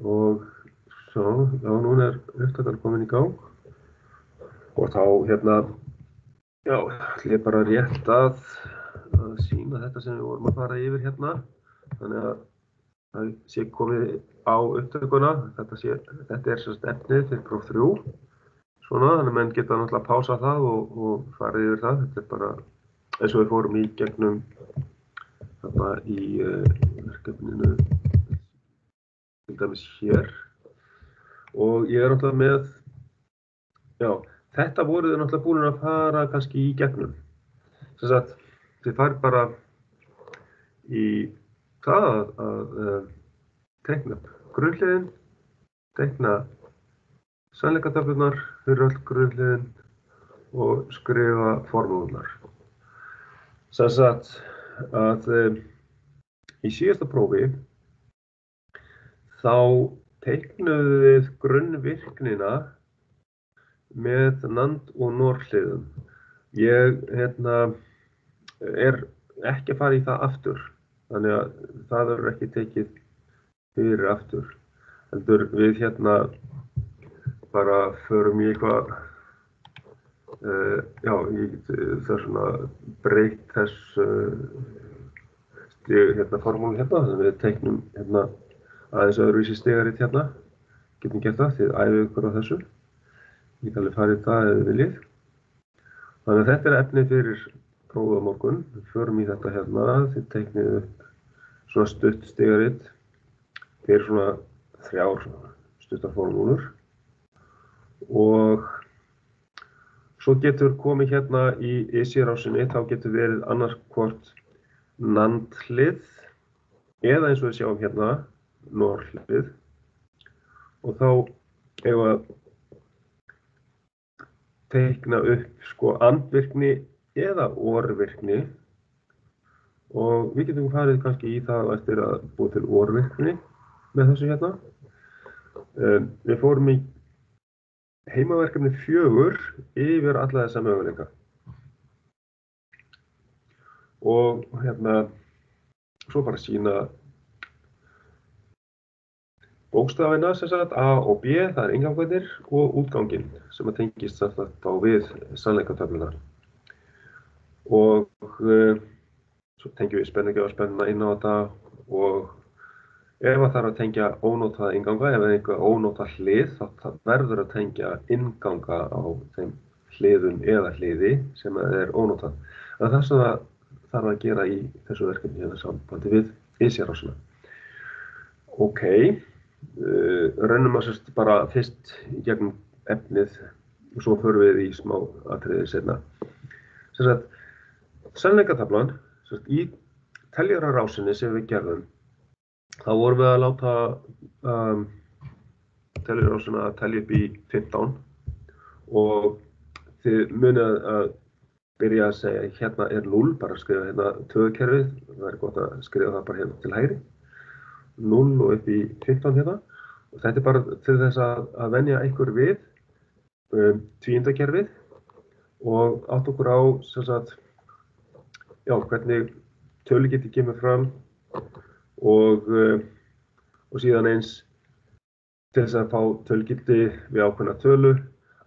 og svo, já, núna upptakan komin í gang og þá já, ætla ég bara rétt að sýna þetta sem við vorum að fara yfir þannig að það sé komið á upptökuna, þetta er sem sagt efnið fyrir próf 3 svona, þannig að menn geta náttúrulega pása það og farið yfir það, þetta er bara eins og við fórum í gegnum þarna í verkefninu til dæmis hér og ég er náttúrulega með, já, þetta voruð þið náttúrulega búin að fara kannski í gegnum. Sem sagt, þið farið bara í það að teikna grunnliðin, teikna sannleikatöflurnar fyrir öll grunnliðin og skrifa formúlurnar. Sem sagt að í síðasta prófi þá teiknuðu við grunnvirknina með NAND og NOR hliðum. Ég er ekki að fara í það aftur, þannig að það verður ekki tekið fyrir aftur. Heldur við bara förum í eitthvað, já, það er svona breytt þess formúlu þannig að við teiknum aðeins öðruvísi stigarit getum gert það, þið æfið ykkur á þessu. Ég get alveg farið það eða viljið. Þannig að þetta er efnið fyrir prófið á morgun. Við förum í þetta þið teiknið upp svona stutt stigarit fyrir svona 3 stuttar formúlur. Og svo getur komið í ISI-rásinni, þá getur verið annarkvort NAND hlið eða eins og við sjáum NOR hlið. Og þá eigum við að teikna upp andvirkni eða orvirkni og við getum farið kannski í það eftir að búa til orvirkni með þessu Við fórum í heimaverkefni 4 yfir alla þessa möguleika og svo bara sýna bókstafina sem sagt A og B, það er inngangvirnir og útganginn sem að tengist þá við sannleikatöfluna. Og svo tengjum við spennugjafarspennuna inn á þetta og ef það þarf að tengja ónotaða innganga, ef einhver ónotað hlið, þá verður að tengja innganga á þeim hliðum eða hliði sem er ónotað. Það sem það þarf að gera í þessu verkefni sambandi við ISI-rásina. Ókei. Rennum að bara fyrst í gegnum efnið og svo förum við í smá atriði seinna. Sem sagt, sannleikataflan, í teljararásinni sem við gerðum, þá vorum við að láta teljarárásina að telja upp í 15 og þið munið að byrja að segja er 0, bara að skrifa töðukerfið, það er gott að skrifa það bara til hægri. 0 og upp í 15 og þetta er bara til þess að venja einhver við tvíundakerfið og átt okkur á hvernig tölugildi kemur fram og síðan eins til þess að fá tölugildi við ákveðna tölu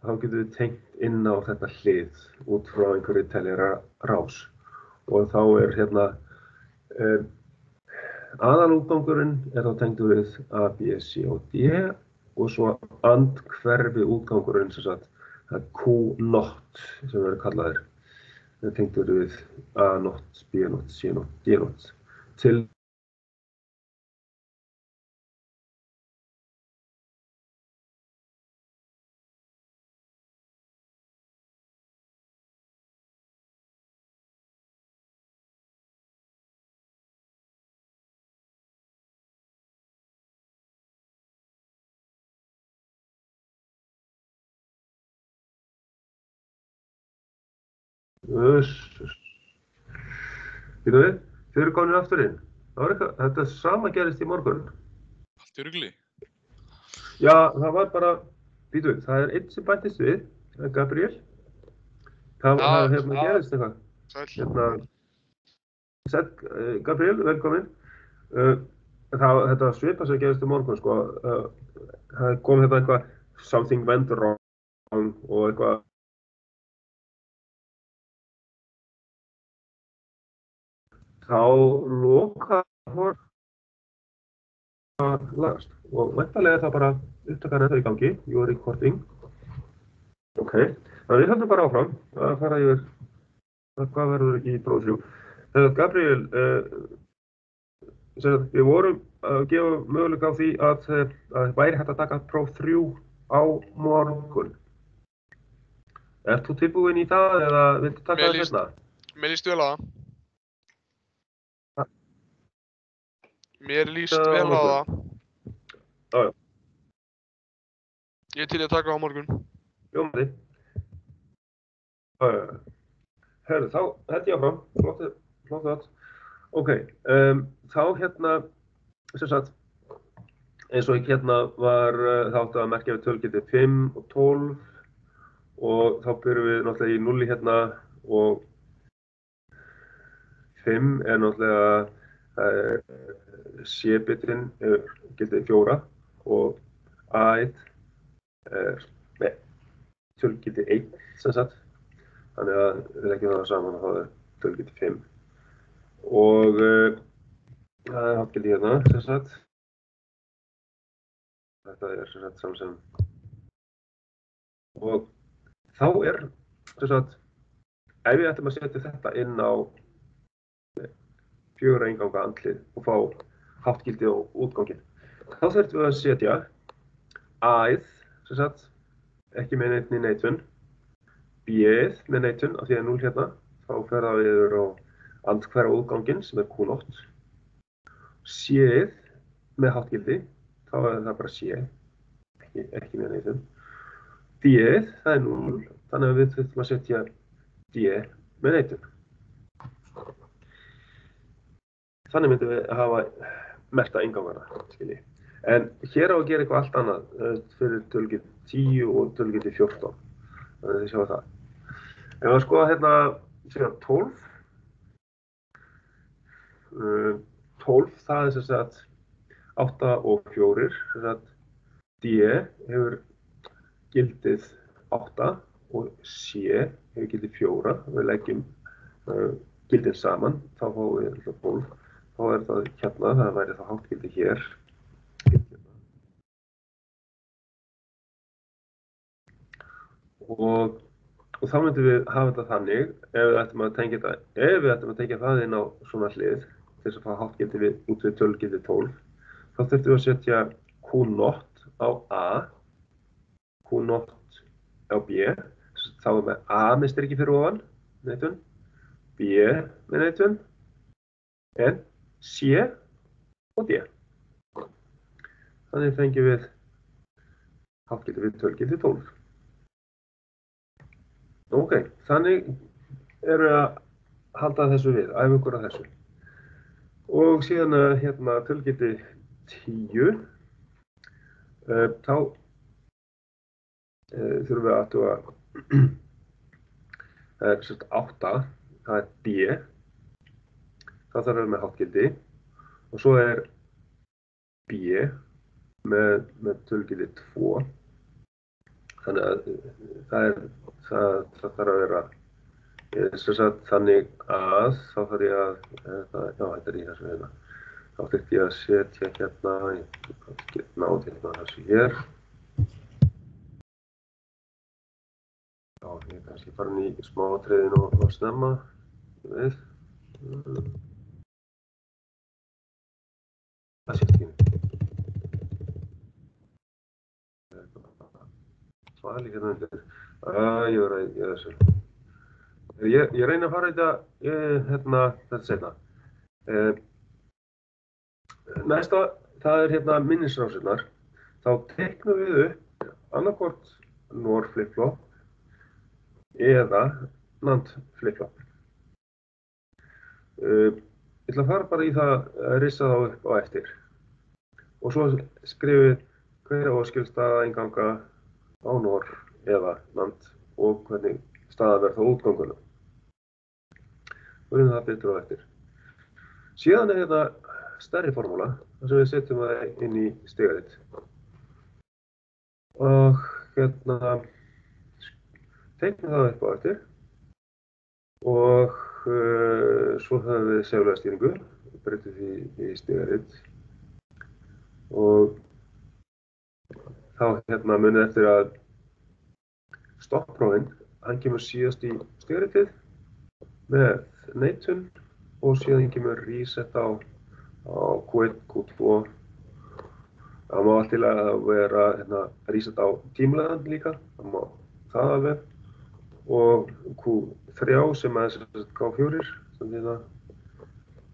þá getum við tengt inn á þetta hlið út frá einhverju teljararás og þá er aðalútgangurinn er þá tengdur við A, B, C og D og svo andhverfi útgangurinn sem sagt það Q0 sem verður kallaðir tengdur við A0, B0, C0, D0 til Býtum við, þið eru komin aftur inn. Þetta sama gerist í morgun. Allt í rugli? Já, það var bara, býtum við, það er einn sem bættist við, Gabriel. Það gerist eitthvað. Sæll. Gabriel, velkomin. þetta var svipað sem gerðist í morgun, sko. Það kom hérna eitthvað something went wrong og eitthvað. Þá loka lagast og væntanlega er það bara upptakan ennþá í gangi, you are recording. Ok, þannig að við höldum bara áfram að fara yfir hvað verður í próf 3. Gabriel, við vorum að gefa möguleika á því að væri hægt að taka próf 3 á morgun. Ert þú tilbúin í það eða viltu taka það seinna? Mér líst vel á það. Mér líst vel á það. Já, já. Ég er til að taka á morgun. Ljómandi. Herru, þá held ég áfram. Flott það. Ok, þá hérna, sem sagt, eins og hérna var þáttu að merkja við tölgeti 5 og 12 og þá byrjum við náttúrulega í 0 hérna og 5 er náttúrulega C-bitinn gildi 4 og A-ið er tölgeti 1 sem sagt. Þannig að við leggjum það saman og þá er tölgeti 5. Og það er hátgildi hérna sem sagt. Þetta er sem sagt samsem. Og þá er sem sagt, ef við ætlum að setja þetta inn á 4 einganga andlið og fá háttgildi á útganginn. Þá þurfum við að setja A-ið, sem sagt, ekki með neinni neitun, B-ið með neitun af því að 0 hérna, þá fer það yfir á andhverfa útganginn sem er Q0. C-ið með háttgildi, þá er það bara C, ekki með neitun. D-ið, það er 0, þannig að við þurfum að setja D með neitun. Þannig myndum við hafa merkta inngangana, skilji. En hér á að gera eitthvað allt annað fyrir tölgeti 10 og tölgeti 14. Þannig að þið sjáum það. Ef við skoða hérna síðan 12. 12, það er sem sagt 8 og 4. Sem sagt D hefur gildið 8 og C hefur gildið 4. Við leggjum gildin saman, þá fáum við 12. Þá er það hérna, það væri þá háttgildi hér. Og þá myndum við hafa þetta þannig, ef við ættum að tengja það inn á svona hlið, til þess að fá háttgildi út við tölgildi 12, þá þurftum við að setja Q0 á A, Q0 á B, þá er með A með striki fyrir ofan, neitun, B með neitun, en C og D. Þannig fengjum við háttgildi við tölgildi 12. Ok, þannig erum við að halda þessu við, æfa ykkur að þessu. Og síðan hérna tölgildi 10, þá þurfum við að athuga, það er sérst 8, það er D, það þarf að vera með háttgildi og svo er B með tölgildi 2. Þannig að það þarf að vera þannig að þá þarf ég að, já þetta er í þessu hérna, þá þurfti ég að setja hérna, ég get náð hérna þessu hér. Já, ég er kannski farin í smáatriðin og snemma, ég veit. Það sést ekki. Svali hérna undir. Ég verði í þessu. Ég reyni að fara í þetta, þetta seinna. Næsta, það er hérna minnisrásirnar. Þá teiknum við upp annarkvort NOR flip-flop eða NAND flip-flop. Ég ætla að fara bara í það að rissa þá upp á eftir. Og svo skrifum við hver áskilstaða innganga á NOR eða NAND og hvernig staða verður þá útgangunum. Við erum það betur á eftir. Síðan er þetta stærri formúla þar sem við setjum það inn í stigarit. Og hérna teiknum það upp á eftir og svo höfum við segulagastýringu, breytum því í stigarit og þá hérna munið eftir að stoppprófinn, hann kemur síðast í stigaritið með neitun og síðan kemur reset á Q1, Q2. Það má allt til að vera reset á tímlegan líka, það má það alveg. Og Q3 sem er K4, sem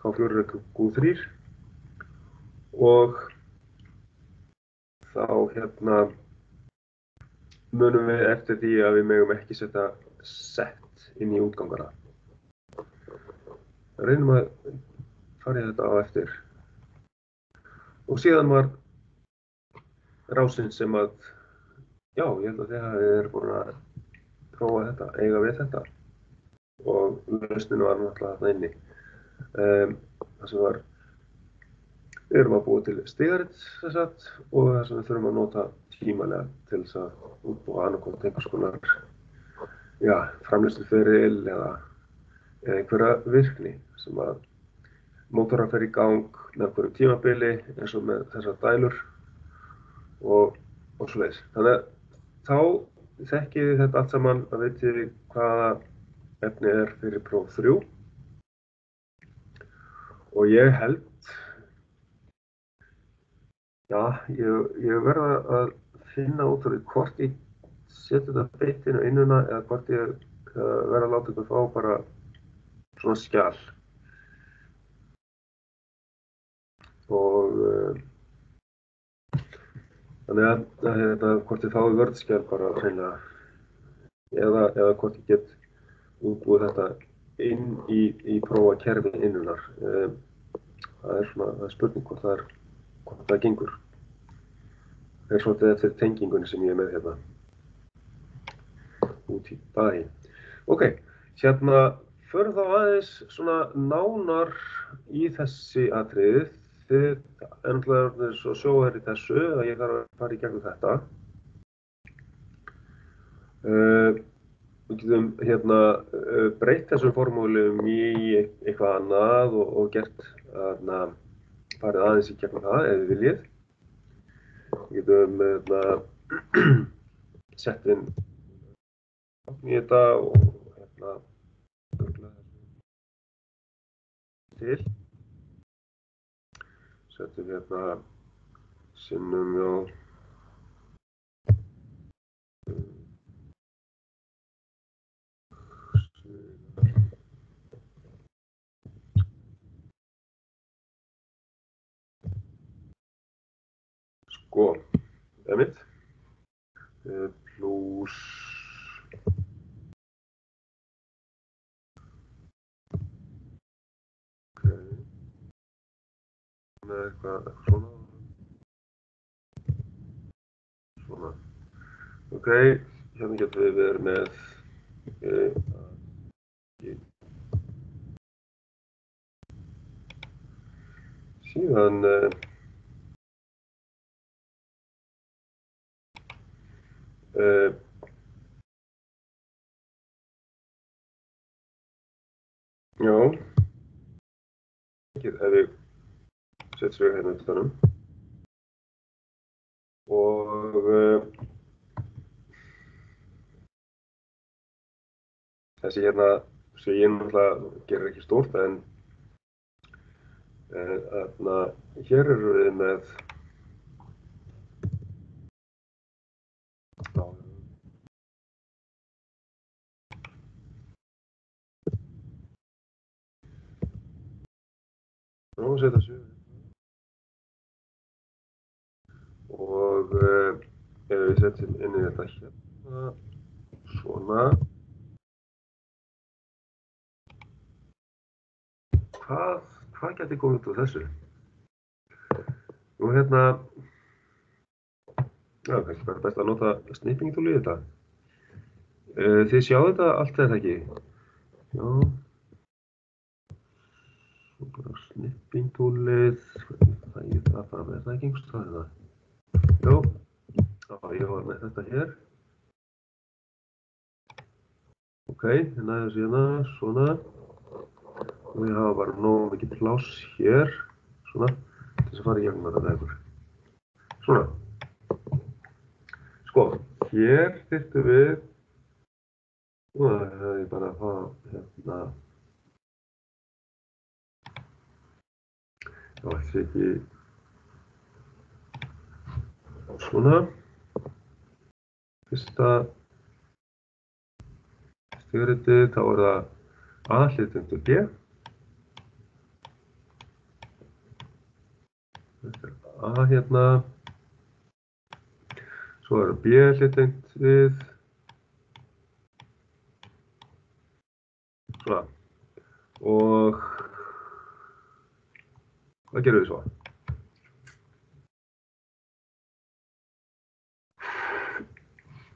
K4 er Q3. Og þá munum við eftir því að við megum ekki setja set inn í útgangana. Reynum að fara í þetta á eftir. Og síðan var rásin sem að, já, ég held að þið eru búin að prófa þetta, eiga við þetta. Og lausninu var náttúrulega þarna inni. Það sem var, við erum að búa til stigarit þess að, og það sem við þurfum að nota tímalega til þess að útbúa annarkvæmt einhvers konar, já, framleiðsluferil eða einhverja virkni sem að mótorar fer í gang með einhverju tímabili eins og með þessar dælur og svoleiðis. Þannig að þá þekkið þið þetta allt saman að vitið hvaða efni er fyrir próf 3 og ég held, já, ég verða að finna út úr því hvort ég setja þetta beint inn á innuna eða hvort ég verða að láta ykkur fá bara svona skjal. Og þannig að hvort ég fái vörðskjal bara hreinlega eða hvort ég get útbúið þetta inn í prófakerfi innunar. Það er spurning hvort það gengur. Það er svolítið eftir tengingunni sem ég er með hérna út í bæ. Ok, hérna förum þá aðeins svona nánar í þessi atriði. Þið er náttúrulega svo sjóðar í þessu að ég þarf að fara í gegnum þetta. Við getum hérna breytt þessum formúlum í eitthvað annað og gert farið aðeins í gegnum það ef þið viljið. Við getum sett inn í þetta og til. Setjum hérna sinnum, já. Sko, einmitt. Plús með eitthvað svona. Svona. Ok, hérna getum við verið með síðan já, ef við setjum við hérna utanum og þessi hérna sem ég náttúrulega gerir ekki stórt en hér eru við með setja sig og ef við setjum inn í þetta hérna svona hvað gæti komið út úr þessu? Nú hérna já, kannski bara best að nota snipping tool í þetta. Þið sjáu þetta allt eða ekki? Já. Svo bara snipping toolið, það ég það fram, það ekki einhvers staðar það? Jó, já, ég var með þetta hér. Ok, hérna þessi hérna, svona. Og ég hafa bara nógu mikið pláss hér, svona, til þess að fara í gegnum þetta með ykkur. Svona. Sko, hér þyrftum við, það hefði ég bara að fá hérna, já, þessi ekki, svona, fyrsta stigritið, þá er það A-hlutpunktur B. Þetta er A hérna, svo er B-hlutpunkt við, svona, og hvað gerum við svo?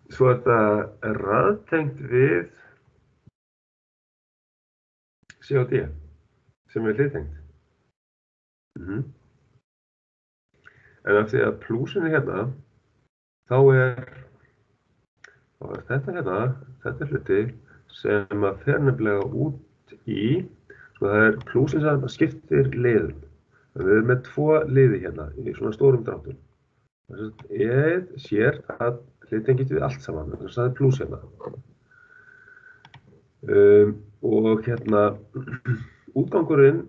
Svo er þetta raðtengt við C og D, sem er hluttengt. En af því að plúsinu hérna, þá er þetta hérna, þetta er hluti sem að fer nefnilega út í, sko það er plúsin sem skiptir liðum. Við erum með 2 liði hérna í svona stórum dráttum. Eð sér að hlutengist við allt saman, þess að það er plús hérna. Og hérna, útgangurinn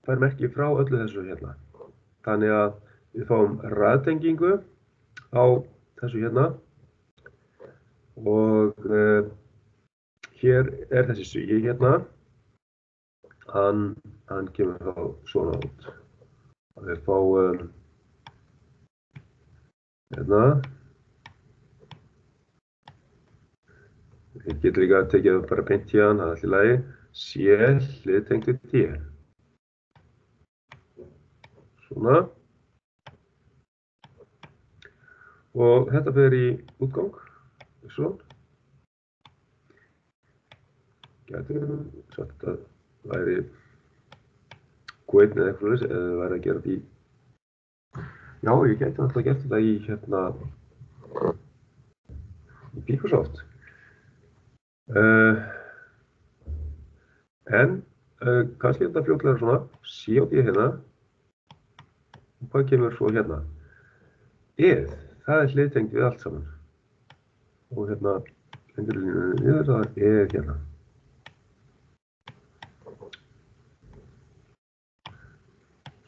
fær merki frá öllu þessu hérna. Þannig að við fáum raðtengingu á þessu hérna og hér er þessi svíi hérna, hann kemur þá svona út. Við fáum hérna, ég get líka að tekið bara beint hérna, það er allt í lagi, C hluttengt við D. Svona. Og þetta fer í útgang, svona. Gætum sagt að væri Q1 eða eitthvað eða væri að gera þetta í, já, ég gæti alltaf gert þetta í hérna í Microsoft. En kannski þetta fljótlega svona, C og D hérna, og hvað kemur svo hérna? Eð, það er hluttengt við allt saman. Og hérna, lengur línu niður, það er eð hérna.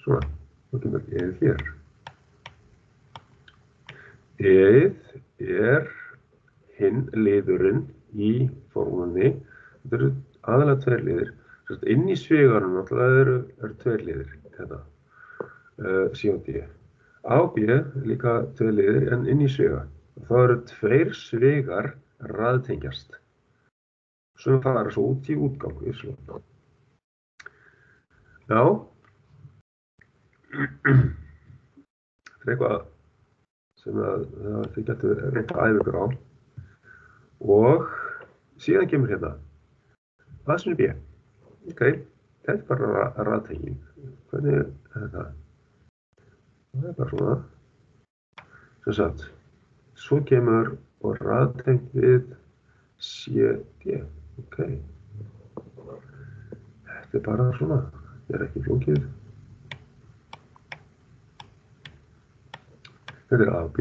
Svona, þá kemur eð hér. Eð er hinn liðurinn í formúlunni. Þetta eru aðalega 2 liðir. Inn í sviganum náttúrulega eru 2 liðir, hérna, C og D. A og B er líka 2 liðir en inn í sviga. Það eru 2 svigar raðtengjast sem fara svo út í útgang. Já. Þetta er eitthvað sem þið getur reynt að æfa ykkur á. Og síðan kemur hérna A sem er B. Ok, þetta er bara raðtenging. Hvernig er þetta? Það er bara svona. Sem sagt, svo kemur og raðtengt við C, D. Ok. Þetta er bara svona. Þetta er ekki flókið. Þetta er A og B.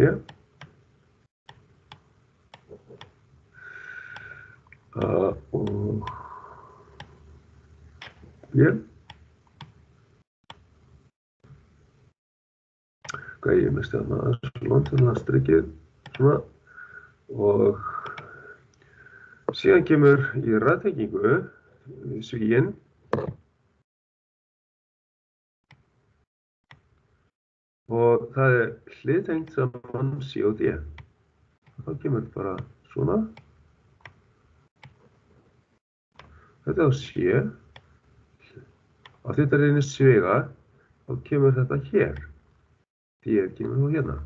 A og B. Ok, ég misti þarna aðeins langt þarna strikið svona og síðan kemur í raðtengingu svíinn og það er hluttengt saman C og D. Það kemur bara svona. Þetta er á C. Á þetta reynir sviga, þá kemur þetta hér. D kemur þá hérna.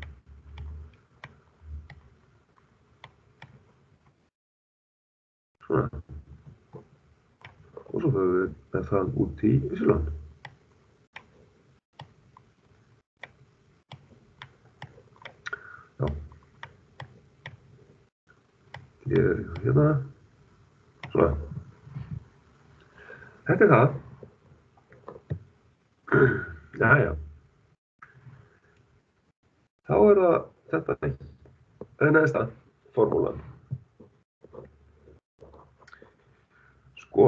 Svona. Og svo höfum við með það út í Y. Ég er hérna. Svona. Þetta er það. Jæja. Þá er það þetta næsta formúlan. Sko,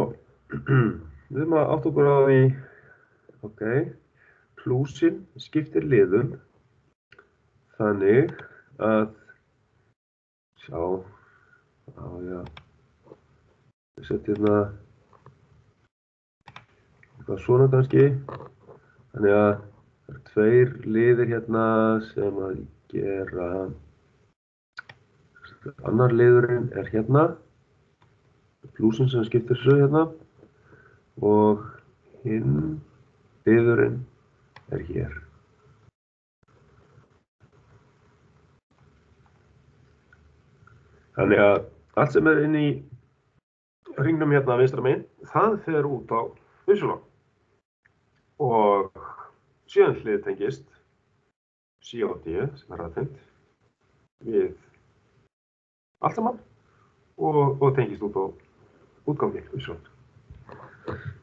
við erum að átta okkur á því, ok, plúsin skiptir liðum þannig að, sjá, já, við setjum hérna eitthvað svona kannski, þannig að það eru tveir liðir hérna sem að gera, annar liðurinn er hérna, plúsin sem skiptir þessu hérna og hinn liðurinn er hér. Þannig að allt sem er inn í hringnum hérna vinstra megin, það fer út á vissuna. Og síðan hlið tengist C og D sem er aðtengt við allt saman og tengist út á útgangi vissuna.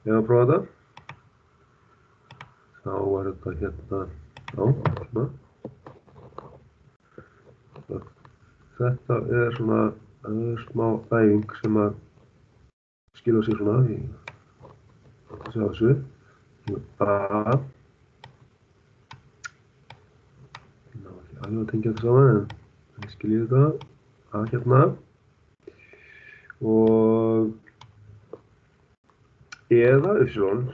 Ég að prófa þetta. Þá er þetta hérna, já, svona. Þetta er svona smá æfing sem að skila sér svona í þessu. A. Ná ekki alveg að tengja þetta saman en ég skilji þetta. A hérna. Og eða Y,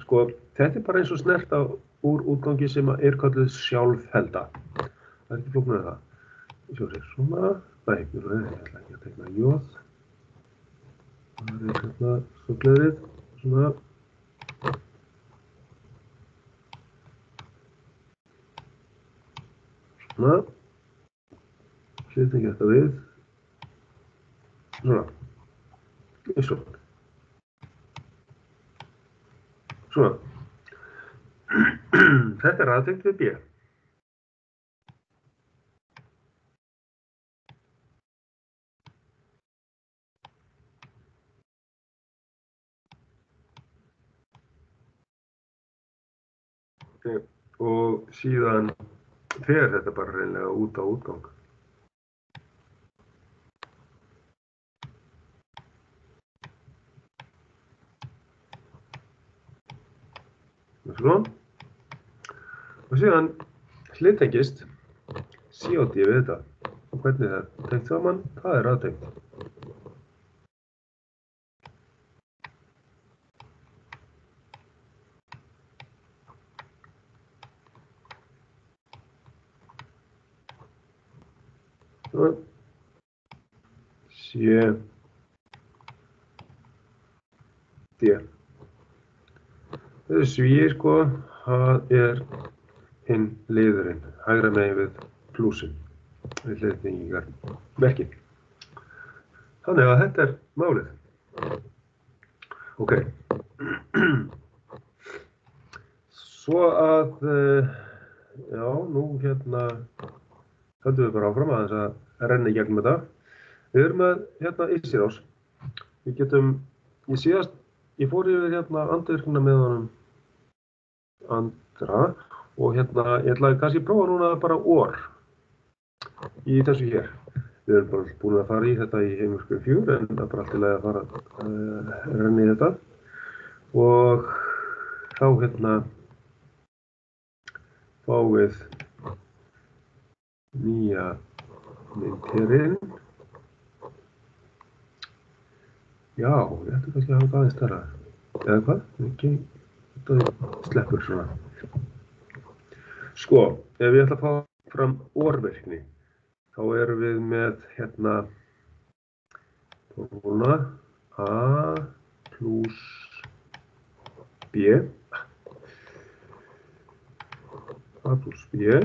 sko, þetta er bara eins og snerta úr útgangi sem er kallið sjálfhelda. Það er ekki flóknara það. Sjá sér svona. Nei, ég ætla ekki að teikna jóð. Það er hérna stofleðrið, svona. Svona. Hliðtengja þetta við. Svona. Svona. Svona. Þetta er aðtengt við B. Og síðan fer þetta bara reynilega út á útgang. Svona. Og síðan hliðtengist C og D við þetta. Og hvernig það er tengt saman, það er aðtengt. C, D. Þessi svíi, sko, það er hinn liðurinn, hægra megin við plúsin, við hliðtengingar merkin. Þannig að þetta er málið. Ok. Svo að, já, nú hérna höldum við bara áfram aðeins að renna í gegnum þetta. Við erum með hérna Ysirás. Við getum, ég fór yfir hérna andvirknina með honum andra og hérna ég ætlaði kannski að prófa núna bara OR í þessu hér. Við erum bara búin að fara í þetta í heimurskriðum 4 en það er bara allt í lagi að fara að renna í þetta. Og þá hérna fáum við nýja mynd hér inn. Já, ég ætti kannski að hafa það aðeins stærra. Eða hvað? Ekki, þetta sleppur svona. Sko, ef ég ætla að fá fram OR-virkni, þá erum við með hérna formúluna A plus B. A plus B.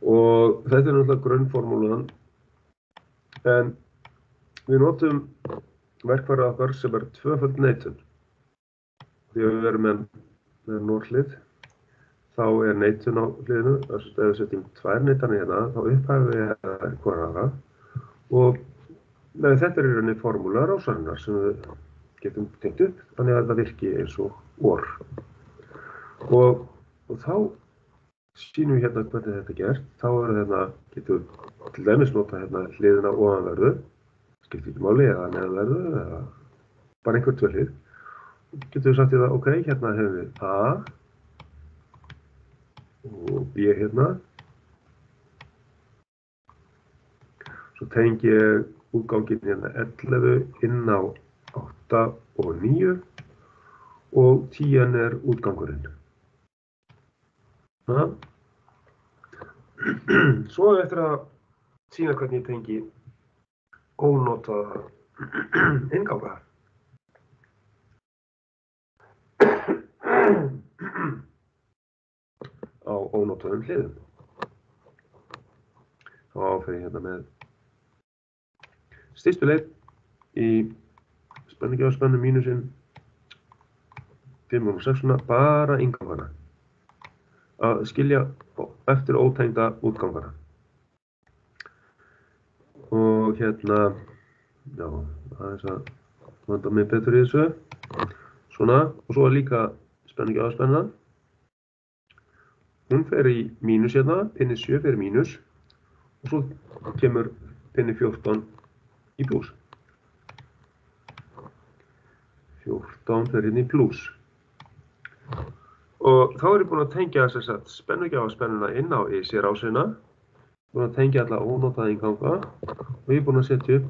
Og þetta er náttúrulega grunnformúlan, en við notum verkfærið okkar sem er tvöföld neitun. Því að við erum með með norðhlið, þá neitun á hliðinu, ef við setjum 2 neitanir hérna, þá upphæfum við hvora aðra og þetta í rauninni formúla rásarinnar sem við getum tengt upp, þannig að það virki eins og OR. Og þá sýnum við hérna hvernig þetta er gert. Þá getum við til dæmis nota hliðina ofanverðu, skiptir ekki máli, eða neðanverðu, eða bara einhver 2 hlið. Getum við sagt í það, ok, hérna hefur við A og B hérna. Svo tengi ég útganginn hérna 11 inn á 8 og 9 og 10 er útgangurinn. Svo eftir að sýna hvernig ég tengi ónotaða innganga. Á ónotaðum hliðum. Þá áfer ég hérna með stystu leið í spennugjafspennu mínusinn 5 og 6 bara inngangana. Að skilja eftir ótengda útgangana. Og hérna, já, aðeins að vanda mig betur í þessu. Svona, og svo líka spennugjafspenna. Hún fer í mínus hérna, pinni 7 fer í mínus og svo kemur pinni 14 í plús. 14 fer inn í plús. Og þá ég búinn að tengja spennugjafaspennuna inn á IC-rásina, búinn að tengja alla ónotaða innganga og ég búinn að setja upp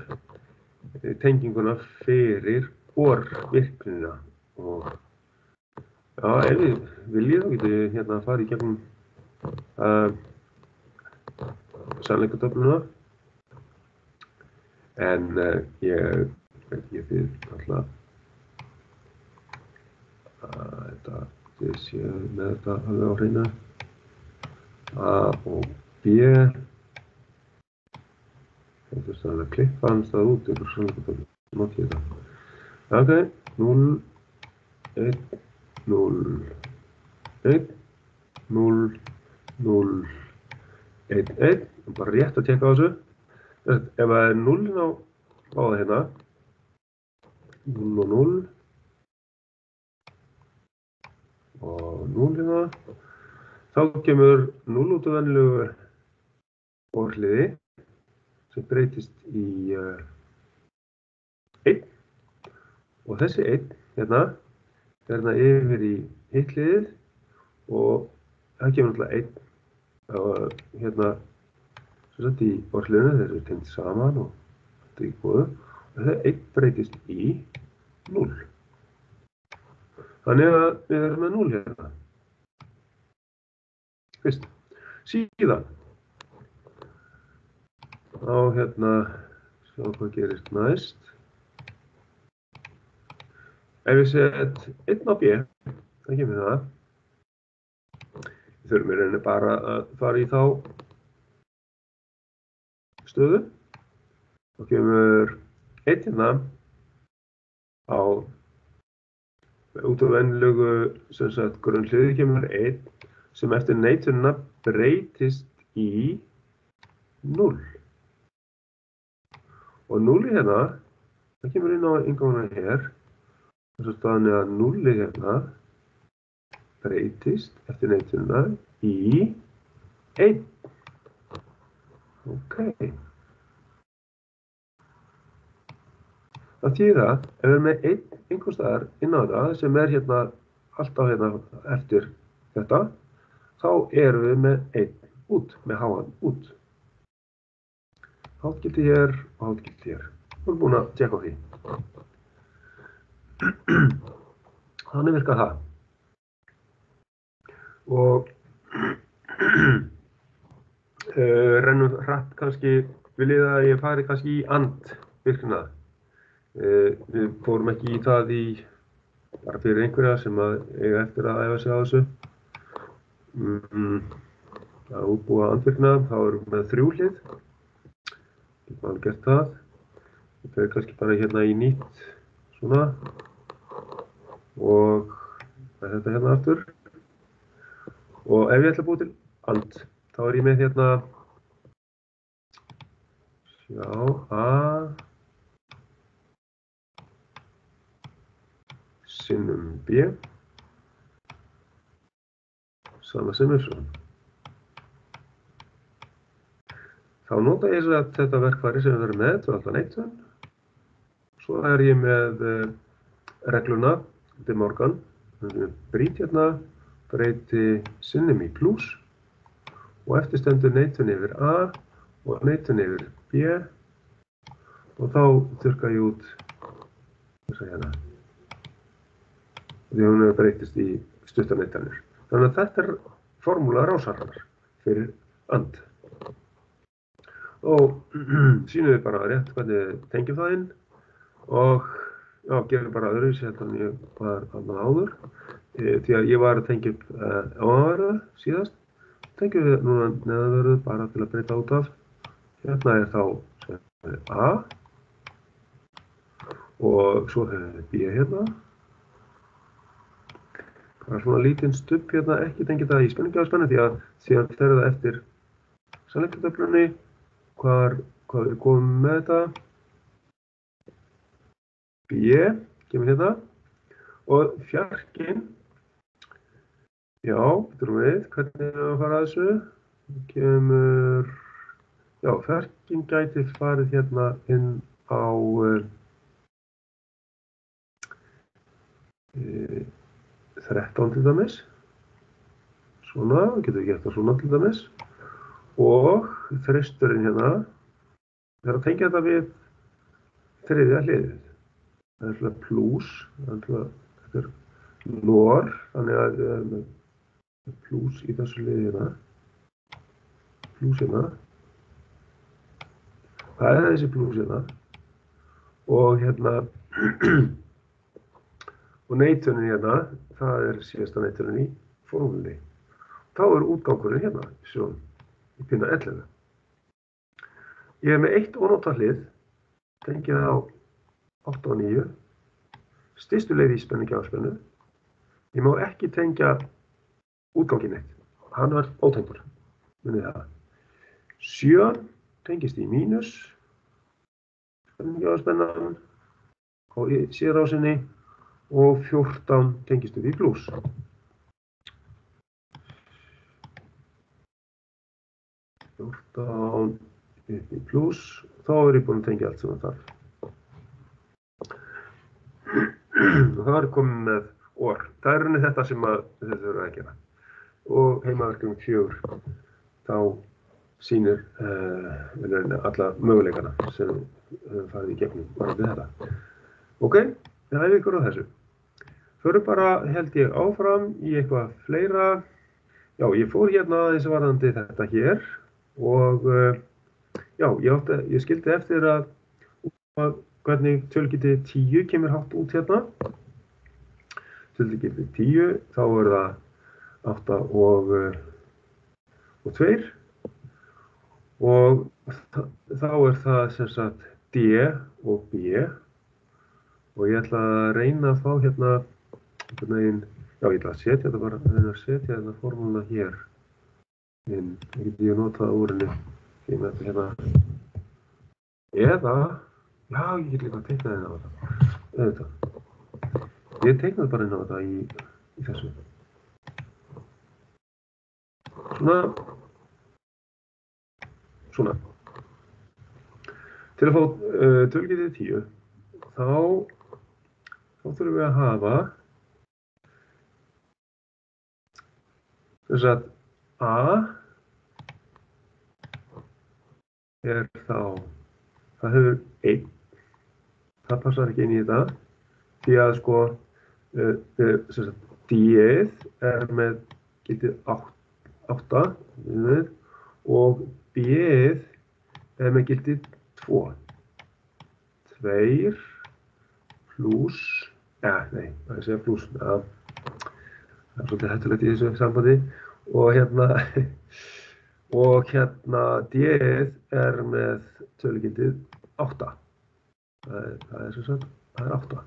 tenginguna fyrir OR-virknina. Og já, ef við viljið þá getum við hérna að fara í gegnum sannleikatöfluna. En ég þið alltaf að þið séu með þetta alveg á hreinu. A og B. Þetta er að klippa hans það út yfir sannleikatöfluna. Nótt ég þetta. Ok, 0, 1, 0, 1, 0, 0, 1, 1. Bara rétt að tekka á þessu. Ef það er 0 á það hérna, 0 og 0 og 0 hérna, þá kemur 0 út af venjulegu orðliði sem breytist í 1 og þessi 1 hérna fer hérna yfir í hitt hliðið og það kemur náttúrulega 1 hérna sem sagt í orðliðinu, þeir eru tengt saman og þetta er í góðu og þetta 1 breytist í 0. Þannig að við erum með 0 hérna. Fyrst. Síðan. Á hérna, sjá hvað gerist næst. Ef við set 1 á B, það kemur það. Við þurfum í rauninni bara að fara í þá stöðu. Þá kemur 1 hérna á út af venjulegu grunnhliði kemur 1 sem eftir neitunina breytist í 0. Og 0 hérna, það kemur inn á innganguna hér. Þess að staðan að 0 hérna breytist eftir neitunina í 1. Ok. Það þýðir að ef við erum með 1 einhvers staðar inn á þetta sem er hérna alltaf hérna eftir þetta, þá erum við með 1 út, með háan út. Hátgildi hér og hátgildi hér. Við erum búin að tjekka á því. Þannig virkar það. Og rennum hratt kannski, viljið að ég fari kannski í andvirknina. Við fórum ekki í það bara fyrir einhverja sem eiga eftir að æfa sig á þessu. Að útbúa andvirknina, þá erum við með 3 hlið. Getum alveg gert það. Við ferum kannski bara hérna í nýtt svona. Og þetta hérna aftur. Og ef ég ætla að búa til and, þá ég með hérna, sjá, A sinnum B, sama sem svona. Þá nota ég þetta verkfæri sem við verðum með, tvöfaldan eitun. Svo ég með regluna, De Morgan. Brýt hérna, breyti sinnum í plús og eftir stendur neitun yfir A og neitun yfir B og þá þurrka ég út þessa hérna. Því hún breytist í stuttaneitanir. Þannig að þetta formúla rásarinnar fyrir and. Og sýnum við bara rétt hvernig við tengjum það inn og já, gerum bara öðruvísi heldur en ég var annað áður. Því að ég var að tengja upp ofanverðu síðast. Tengjum við núna neðanverðu bara til að breyta út af. Hérna þá A og svo hefur við B hérna. Bara svona lítinn stubb hérna, ekki tengja það í spenningi því að síðan fer það eftir sannleikstöflunni hvað við komum með þetta. B kemur hérna og fjarkinn, já, betur við, hvernig að fara að þessu? Kemur, já, fjarkinn gæti farið hérna inn á 13 til dæmis. Svona, getum við gert það svona til dæmis. Og þristurinn hérna, það að tengja þetta við þriðja hliðið. Það plús, þetta NOR, þannig að við erum með plús í þessu hliði hérna. Plús hérna. Það þessi plús hérna. Og hérna, og neitunin hérna, það síðasta neitunin í formúlunni. Þá útgangurinn hérna, sjón. Í pinna 11. Ég með eitt ónóta hlið, tengið á 8 og 9, stystu leið í spenningi áspennu. Ég má ekki tengja útganginn eitt, hann var ótengdur, munið það. 7 tengist í mínus, spenningi áspennan, á sérásinni og 14 tengist upp í plús. 14 upp í plús, þá ég búinn að tengja allt sem það þarf. Og þá komið með OR. Það rauninni þetta sem þið þurfa að gera. Og heimaverkefni 4, þá sýnir alla möguleikana sem við farið í gegnum varðandi þetta. Ok, það ykkur á þessu. Förum bara, held ég, áfram í eitthvað fleira. Já, ég fór hérna aðeins varðandi þetta hér. Og já, ég skildi eftir að hvernig tölgeti 10 kemur hátt út hérna. Tölgeti 10, þá það 8 og 2. Og þá það sem sagt D og B. Og ég ætla að reyna að fá hérna, já, ég ætla að setja þetta bara, reyna að setja þetta formúluna hér. Ég geti notað úr henni því með þetta hérna. Eða, já, ég get líka að teikna þetta á þetta. Auðvitað. Ég teiknaði bara inn á þetta í þessu. Svona. Til að fá tölgetið 10, þá þurfum við að hafa þess að A þá, það hefur 1, það passar ekki inn í þetta, því að sko, D-ið með gildi 8, og B-ið með gildi 2. 2 plús, nei, það segja plús, það svolítið hættulegt í þessu sambandi. Og D-ið með tölugildið 8. Það sem sagt, það 8.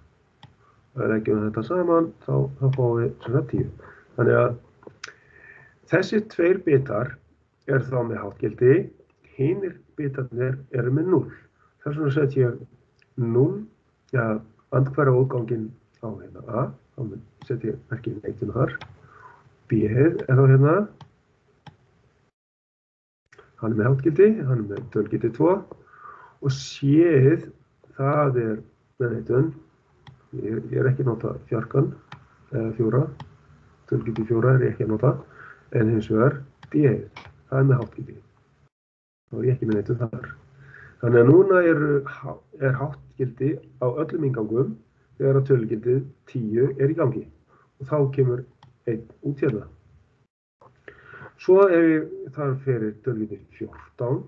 leggjum þetta saman, þá fáum við sem sagt 10. Þannig að þessir tveir bitar eru þá með háttgildi, hinir bitarnir eru með 0. Þess vegna set ég 0, andhverfa útganginn á hérna A, þá set ég merkið neitun þar. B-ið er þá hérna, hann er með háttgildi, hann er með tölgildi 2 og C-ið, það er með neitun. Ég er ekki að nota fjarkan eða 4, tölgildi 4 er ég ekki að nota, en hins vegar D-ið, það er með háttgildi. Þá er ég ekki með neitun þar. Þannig að núna er háttgildi á öllum ingangum þegar að tölugildið 10 er í gangi og þá kemur 1 út hérna. Svo ef ég þarf fyrir tölugildið 14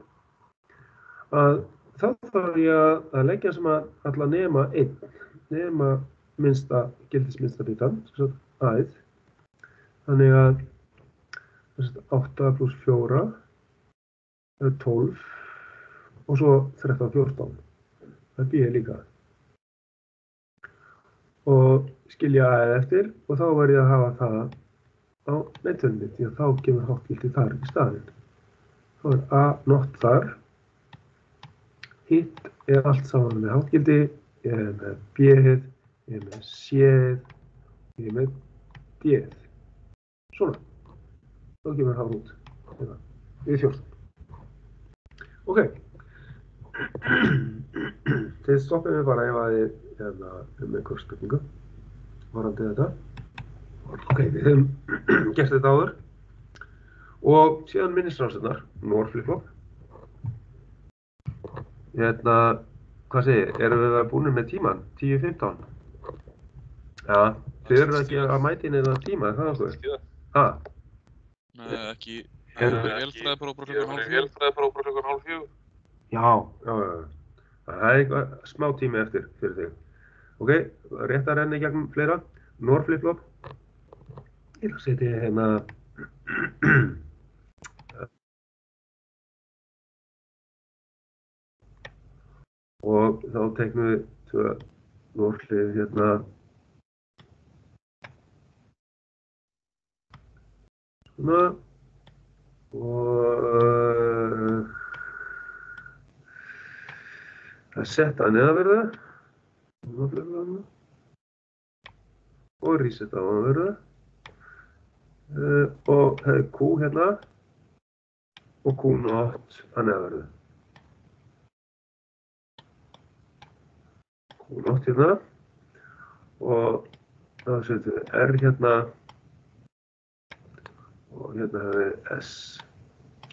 þá þarf ég að leggja sem að alla nema 1, nema gildisminnsta bitan, A-ið. Þannig að 8 + 4 er 12 og svo 13, 14. Það er B-ið líka. Og skilja A-ið eftir og þá verð ég að hafa það á neittuninni því að þá kemur háttgildi þar í staðinn. Þá er A not þar. Hitt er allt saman með háttgildi. Ég er með B-ið, ég er með C-ið, ég er með D-ið. Svona. Þá kemur það út. Við 14. Ok. Þið stoppið mig bara ef að þið einhver spurningu varandi þetta. Ok, við höfum gert þetta áður. Og síðan minnisrásirnar, NOR flip-flop. Hvað segir, erum við búinir með tíman? 10:15? Já, þið eru ekki að mæta inn eða tíma, er það okkur? Ha? Nei, ekki. Ég er vélfræðipróf klukkan 3:30. Já. Það er eitthvað smá tími eftir fyrir þig. Ok, rétt að renna í gegnum fleira. NOR flip-flop. Ég ætla að setja hérna og þá teiknum við 2 NOR-hlið hérna svona og það setta neðanverðu og resetta ofanverðu og það er Q hérna og Q0 að neðanverðu. Q0 hérna og þá setjum við R hérna og hérna hefur við S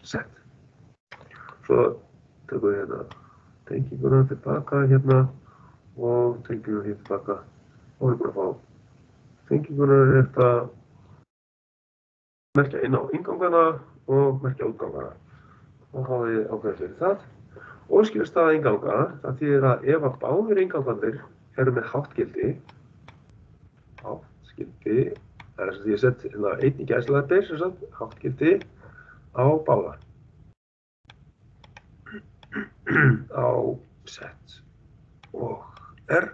set. Svo tökum við hérna tenginguna tilbaka hérna og tenginguna hér tilbaka og við erum búin að fá tenginguna rétt að merkja inn á ingangana og merkja útgangana. Þá hafa við ákveðið fyrir það. Óskilastaða inganga, það þýðir að ef að báðir ingangarnir eru með háttgildi, það er þess að ég sett hérna einn í gæsalappir, sem sagt, háttgildi á báða. Á set og R.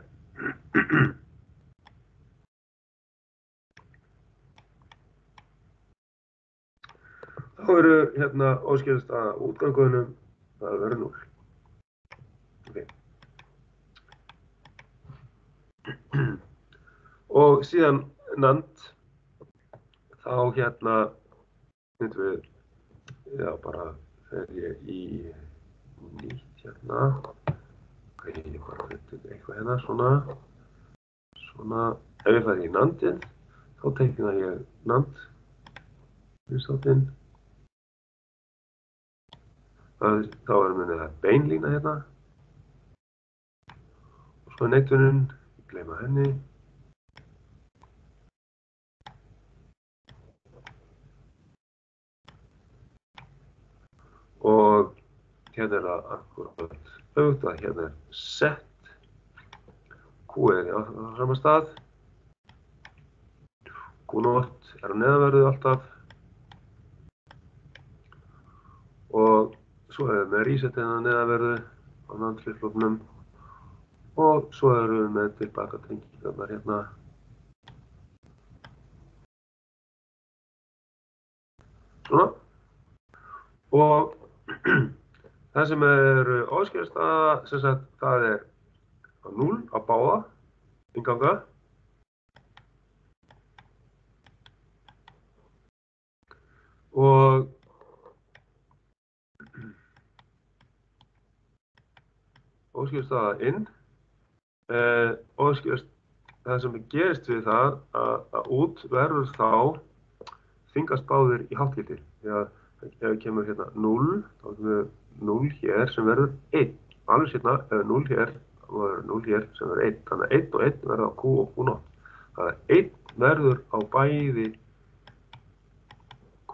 Þá eru hérna óskilastaða útgangunum, það verður 0. Okay. Og síðan NAND, þá hérna myndum við, já bara þegar ég í nýtt hérna, ok, ég bara myndum eitthvað hérna, svona, ef ég fæði í NANDið, þá teikna ég NAND, vinstáttinn, þá erum við með beinlína hérna, og svo neitunin, gleyma henni, og hérna er það akkurat auðvitað að hérna er set, Q er á sama stað, Q0 er á neðanverðu alltaf og svo erum við með reset hérna á neðanverðu á NAND flip-flopnum og svo erum við með tilbaka tengingarnar hérna. Svona. Og það sem er óskiljastaða, sem sagt, það er 0 á báða innganga. Og óskiljastaða inn. Það sem gerist við það að út verður þá þingast báðir í hálfgildi. Því að ef kemur hérna 0, þá kemur 0 hér sem verður 1. Alveg hérna, ef 0 hér, þá verður 0 hér sem verður 1. Þannig að 1 og 1 verður á Q og Q0. Þannig að 1 verður á bæði Q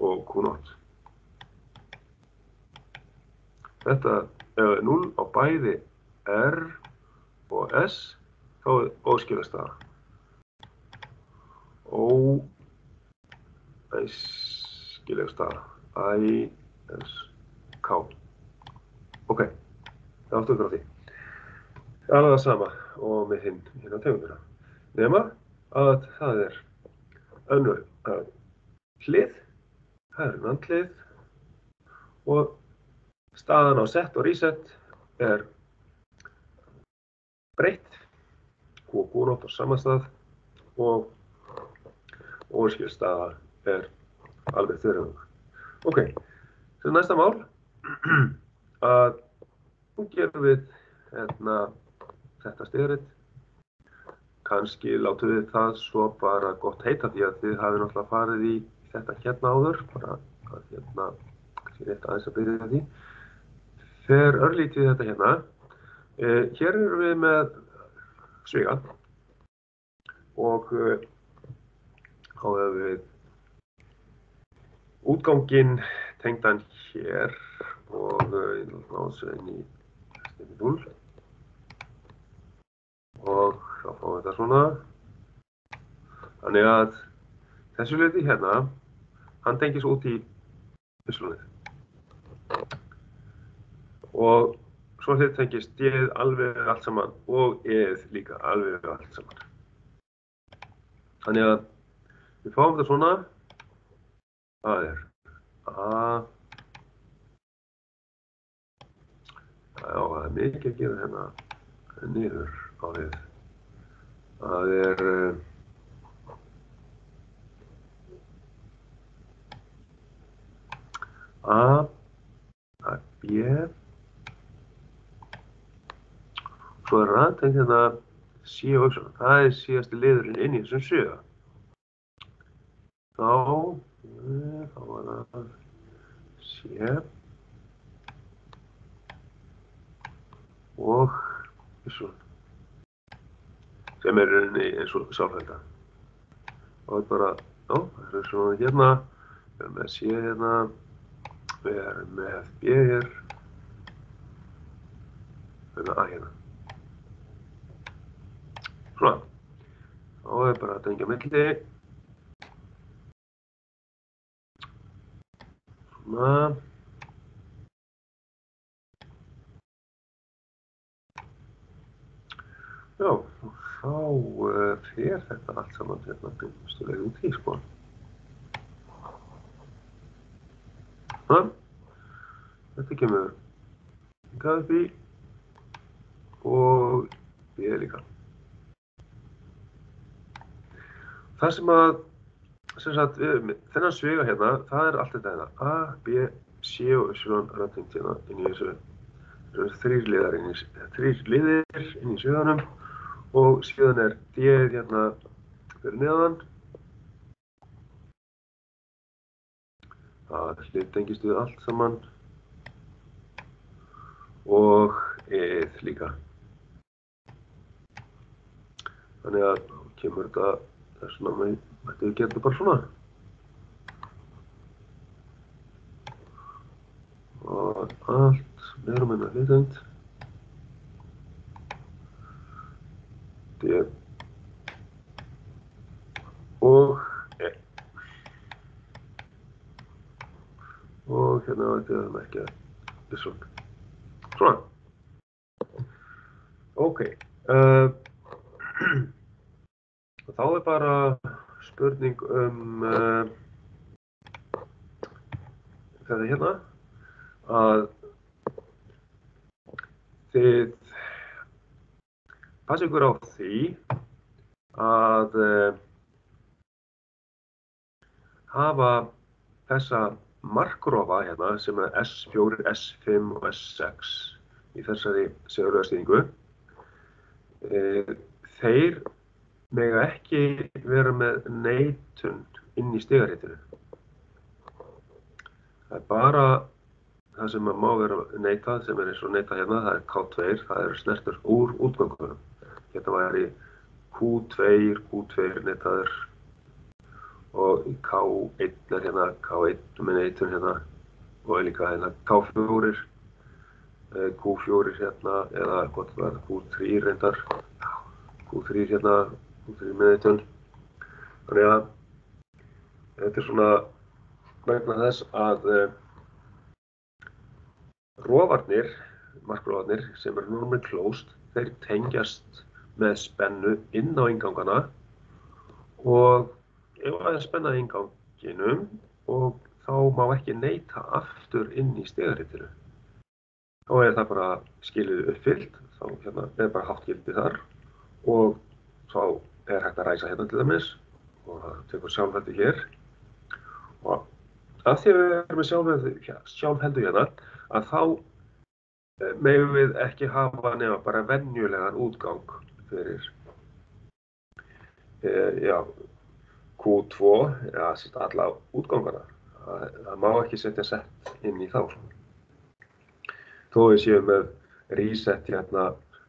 og Q0. Þetta ef 0 á bæði R og S, þá er óskiljastaða. Óskiljastaða. I-S-K. Ok, það áttu ykkur á því. Alveg það sama og með hinn á tegundina. Nema að það er önnur hlið, það er nandhlið og staðan á set og reset er breytt, Q og Q0 á sama stað og óskiljastaða er alveg þveröfug. Ok, svo næsta mál að nú gerum við þetta stigarit. Kannski látum við það svo bara gott heita því að þið hafið náttúrulega farið í þetta hérna áður, bara að kannski rétt aðeins að byrja því. Fer örlítið þetta hérna. Hér erum við með sviga og þá hefur við útganginn tengdan hér og ég náttúrulega ná þessu inn í 0 og þá fáum við þetta svona. Þannig að þessu hluti hérna, hann tengist út í y-ið. Og svo hlut tengist d-ið alveg allt saman og e-ið líka alveg allt saman. Þannig að við fáum þetta svona. Það er A. Já, það er mikið að gera hérna niður á við. Það er A, það er B, svo er það hérna C og Y, það er síðasti liðurinn inn í þessum sjöga. Þá var það C og Y, sem er eins og sjálfhælda. Það er bara, já, það er svona hérna, við erum með C hérna, við erum með B hér, við erum með A hérna. Svona, þá er bara að tengja milli. Svona. Já, og þá fer þetta allt saman hérna byrjustulega út í, sko. Svona, þetta kemur hingað upp í og B líka. Það sem sagt, þennan sviga hérna, það er allt þetta hérna. A, B, C og Y raftengt hérna inn í þessu. Það eru þrír liðir inn í sviganum og síðan er d-ið hérna fyrir neðan. Það tengist við allt saman og e-ið líka. Þannig að kemur þetta svona með, mætti við gera þetta bara svona. Og allt meira og minna hluttengt. D og E. Og hérna ætti við að merkja Y. Svona. Ok. Þá bara spurning þetta hérna, að þið passa ykkur á því að hafa þessa markrofa hérna sem er S4, S5 og S6 í þessari segulögastýringu. Þeir mega ekki vera með neitun inn í stigaritinu. Það er bara það sem má vera neitað, sem er eins og neitað hérna, það er K2, það eru snertur úr útgöngunum. Hérna væri Q2, Q2 neitaður og K1 er hérna, K1 með neitun hérna og líka hérna K4, Q4 hérna eða hvort var Q3 reyndar, Q3 hérna, Q3 með neitun. Þannig að þetta er svona vegna þess að rofarnir, markrofarnir sem eru normally closed, þeir tengjast með spennu inn á inngangana og ef það er spenna í innganginum og þá má ekki neita aftur inn í stigaritinu. Þá er það bara skilyrði uppfyllt, þá hérna er bara hátt gildi þar og þá er hægt að ræsa hérna til dæmis og það tekur sjálfheldu hér. Og af því að við erum með sjálfheldu hérna, að þá megum við ekki hafa nema bara venjulegan útgang fyrir Q2, alla útgangana. Það má ekki setja sett inn í þá. Þó við séum með reset hérna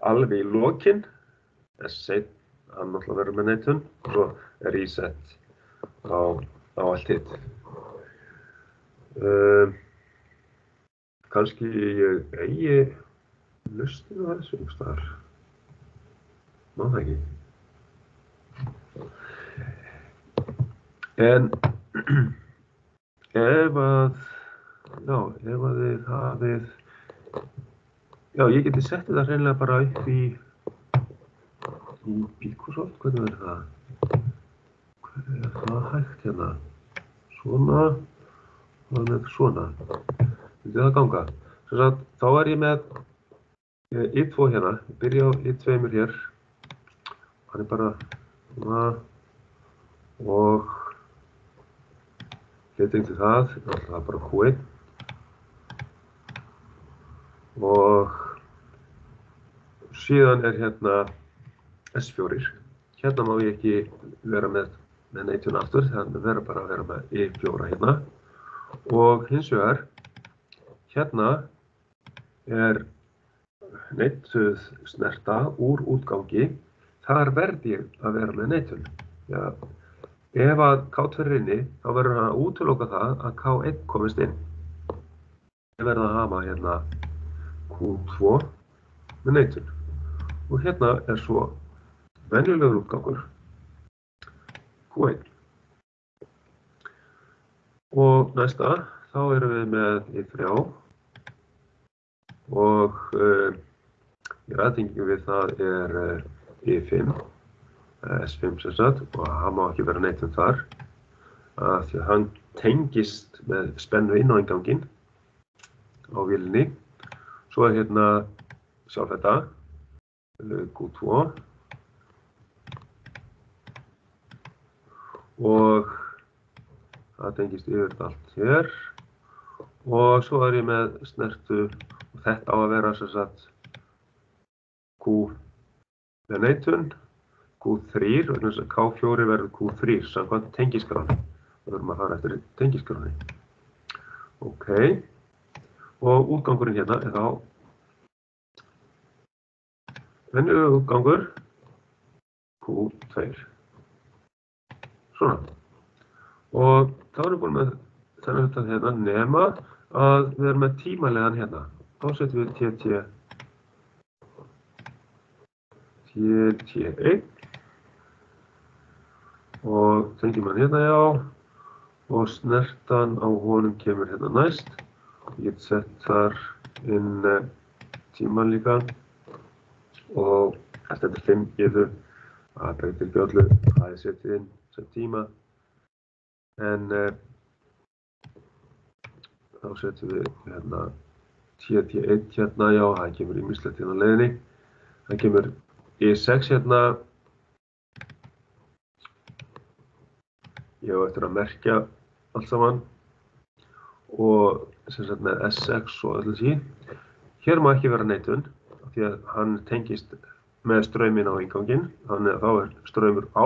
alveg í lokin, S1, hann náttúrulega verður með neitun, og svo reset á allt hitt. Kannski ég eigi lausnir á þessu einhvers staðar. Má það ekki. En ef að þið hafið, ég geti sett þetta hreinlega bara upp í Microsoft, hvernig er það? Hvernig er það hægt hérna? Svona, og með svona. Myndi það ganga? Þá er ég með I2 hérna, ég byrja á I2 hér. Hann er bara svona og hliting til það er bara Q1 og síðan er hérna S4. Hérna má ég ekki vera með neitun aftur, þannig verður bara að vera með I4 hérna og hins vegar hérna er neituð snerta úr útgangi, þar verð ég að vera með neitun. Ef að K2 er inni, þá verður hann að útiloka það að K1 komist inn. Ég verð að hafa hérna Q2 með neitun. Og hérna er svo venjulegur útgangur Q1. Og næsta, þá erum við með I3 og í ræðtengingu við það er I5. S5 sem sagt, og hann má ekki vera neitun þar af því að hann tengist með spennu inn á innganginn á vélinni. Svo er hérna sjálf þetta Q2 og það tengist yfir allt hér og svo er ég með snertu og þetta á að vera sem sagt Q með neitun Q3, vegna þess að K4 verður Q3 samkvæmt tengiskráni. Við verðum að fara eftir tengiskráni. Ok. Og útgangurinn hérna er þá venjulegur útgangur Q2. Svona. Og þá erum við búin með þennan þetta hérna nema að við erum með tímalegan hérna. Þá setjum við TT1 og tengjum hann hérna og snertan á honum kemur hérna næst. Ég get sett þar inn tíman líka og það stendur 5 getu, það breytir ekki öllu, það setið inn sem tíma, en þá setjum við hérna TT1 hérna, já, það kemur ýmislegt hérna á leiðinni, það kemur E6 hérna, ég á eftir að merkja allt saman og sem sagt með S6 og öllu því. Hér má ekki vera neitun því að hann tengist með straumin á innganginn, þannig að þá er straumur á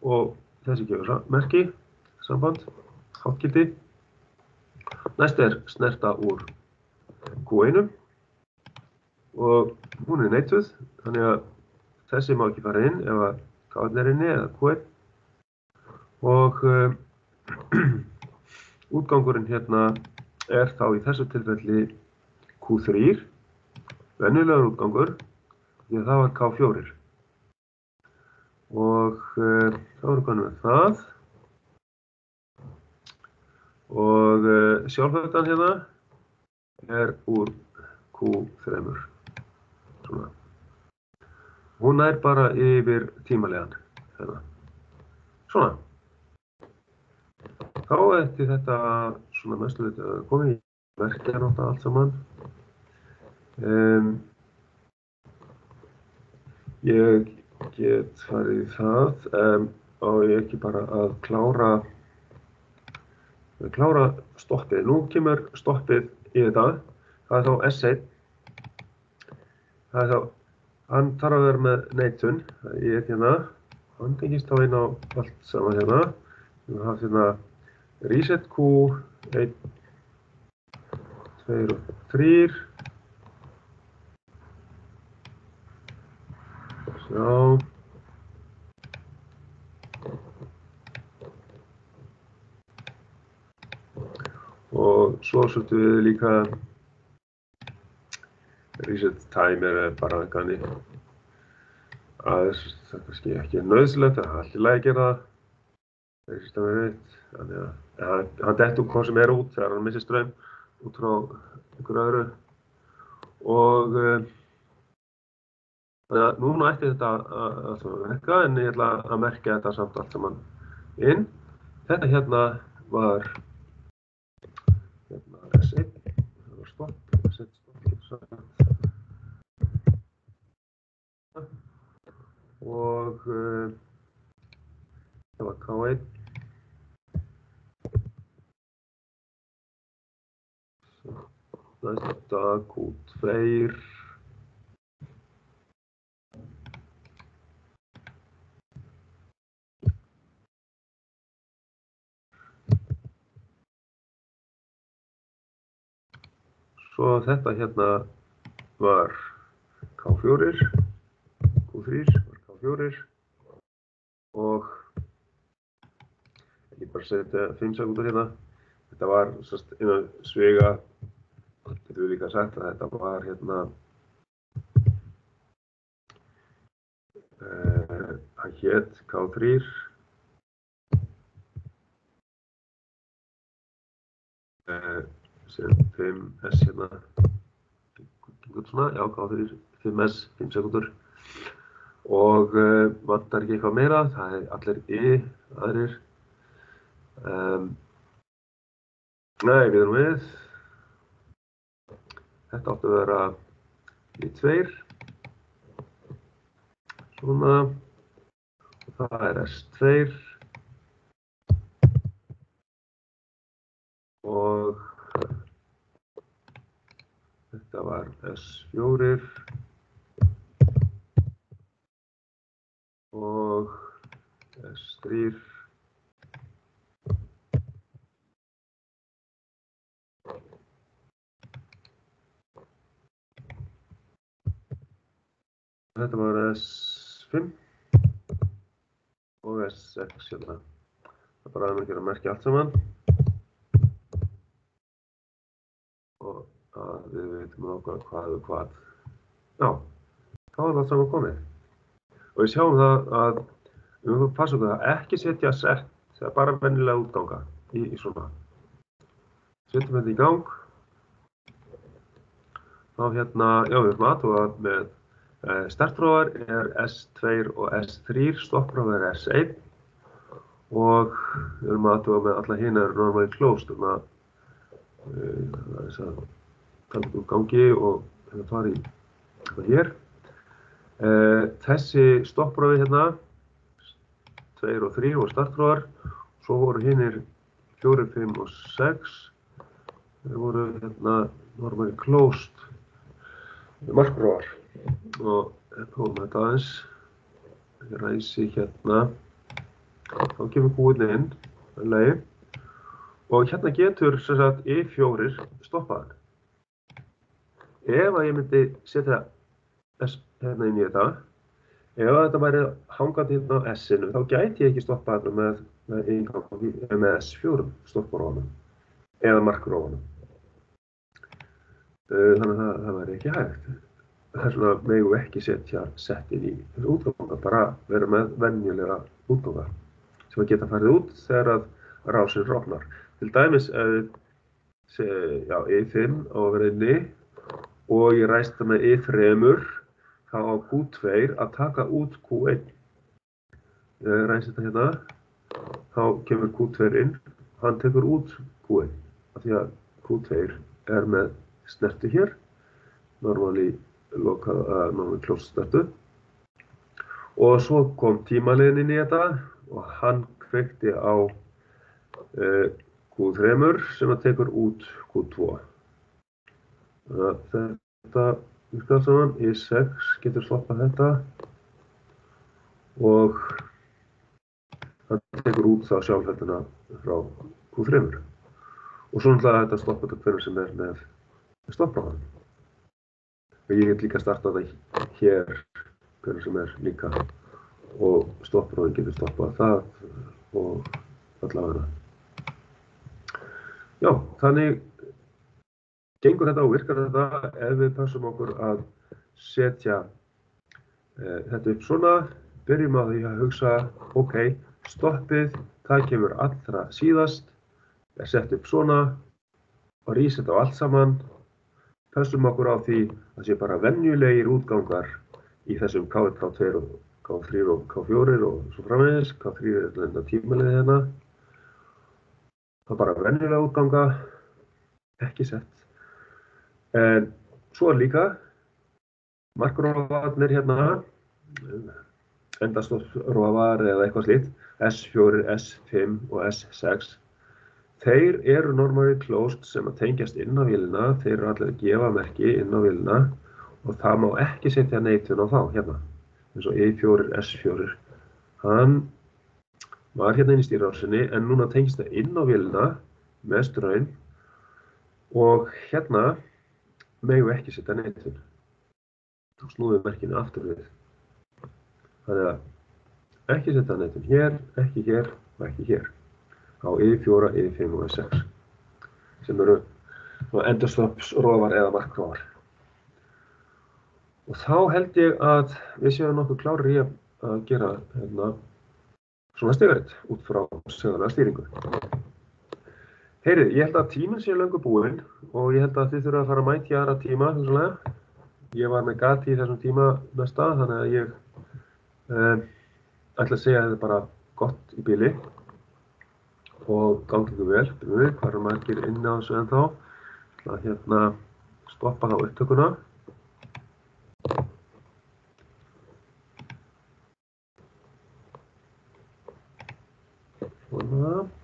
og þessi gefur merki, samband, háttgildi. Næst er snerta úr Q1 og hún er neituð, þannig að þessi má ekki fara inn ef að K1 er inni eða Q1 og útgangurinn hérna er þá í þessu tilfelli Q3, venjulegur útgangur, því að það var K4. Og þá erum við komin með það. Og sjálfhættan hérna er úr Q3. Svona. Hún er bara yfir tímalegan. Hérna. Svona. Þá eftir þetta svona mestu þetta komið í merkja náttúrulega allt saman. Ég get farið í það, á ég ekki bara að klára stoppið. Nú kemur stoppið í þetta, það er þá S1. Það er þá, hann þarf að vera með neitun, ég er hérna, hann tengist þá inn á allt saman hérna. Við hafa hérna reset Q, 1, 2 og 3. Sjá. Og svo setjum við líka reset timer er bara þannig að það er kannski ekki nauðsynlegt, það er allt í lagi að gera það. Reset timer 1, þannig að hann dettur hvað sem er út þegar hann missir straum út frá einhverju öðru. Og þannig að núna ætti þetta að virka, en ég ætla að merkja þetta samt allt saman inn. Þetta hérna var S1, það var stopp, S1 stopp getur sagt. Og það var K1. Næsta Q2. Svo þetta hérna var K4, Q3 var K4 og ég bara setja 5 sekúndur hérna. Þetta var innan sviga, getum við líka sagt að þetta var hérna, hann hét K3 sem 5S hérna, svona, já, K3, 5S, 5 sekúndur og vantar ekki eitthvað meira, það er allir aðrir. Nei, við erum við. Þetta áttu að vera I2, svona, og það er S2 og þetta var S4 og S3 þetta var S5 og S6 hérna. Það er bara að gera merkja allt saman og að við veitum nákvæmlega hvað og hvað. Já, þá er allt saman komið. Og við sjáum það að við höfum passað að ekki setja set, það er bara venjulega útganga í svona. Setjum þetta í gang. Þá hérna, já, við höfum aðtúað með Startrófar S2 og S3, stopprófar S1 og við erum að athuga með alla hina eru normally closed þess að tala gangi og þetta fara í þetta hér. Þessi stopprófi hérna 2 og 3 og startrófar, svo voru hinir 4, 5 og 6 þeir voru hérna normally closed markrófar og prófum þetta aðeins ég ræsi hérna þá kemur kúinn inn leið, og hérna getur sem sagt I4 stoppaðan ef að ég myndi setja S hérna inn í þetta ef þetta væri hangandi hérna á S-inu þá gæti ég ekki stoppað þetta með S4 stopparófanum eða markrófanum þannig að það væri ekki hægt. Þess vegna megum við ekki setja settin í þessu útganga, bara vera með venjulega útganga sem að geta farið út þegar að rásin rofnar. Til dæmis I5 á að vera inni og ég ræst það með I3 þá á Q2 að taka út Q1. Ég ræst þetta hérna, þá kemur Q2 inn, hann tekur út Q1 af því að Q2 er með snertu hér, normally close snertu og svo kom tímaliðin inn í þetta og hann kveikti á Q3 sem að tekur út Q2 þetta virkar saman, I6 getur stoppað þetta og hann tekur út þá sjálfhættuna frá Q3 og svo náttúrulega þetta stoppar þetta hvernig sem er með stopprófanum. Og ég get líka startað það hér hvernig sem er líka og stopprófin getur stoppað það og allavega. Já, þannig gengur þetta og virkar þetta ef við passum okkur að setja þetta upp svona, byrjum á því að hugsa, ok, stoppið, það kemur allra síðast, er sett upp svona og reset á allt saman. Passum okkur á því að sé bara venjulegir útgangar í þessum K2 og K3 og K4 og svo framvegis. K3 er þetta tímaliðið hérna. Það er bara venjulega útganga, ekki sett. En svo er líka markrófarnir hérna, endastoppsrófar eða eitthvað slíkt, S4, S5 og S6. Þeir eru normally closed sem að tengjast inn á vélina, þeir eru allir að gefa merki inn á vélina og það má ekki setja neitun á þá hérna, eins og I4, S4. Hann var hérna inn í stýrirásinni en núna tengist það inn á vélina með straum og hérna megum við ekki setja neitun. Þá snúðum við merkinu aftur við. Þannig að ekki setja neitun hér, ekki hér og ekki hér. Á I4, I5 og I6 sem eru endastoppsrófar eða markrófar. Og þá held ég að við séum nokkuð klárir í að gera hérna, svona stigarit út frá sögulega stýringu. Heyrið, ég held að tíminn sé löngu búinn og ég held að þið þurfa að fara að mæta í aðra tíma. Ég var með gati í þessum tíma næsta, þannig að ég ætla að segja að þetta er bara gott í bili. Og gangi ykkur vel, hvað eru margir inn á þessu ennþá. Ég ætla að hérna stoppa þá upptökuna. Svona.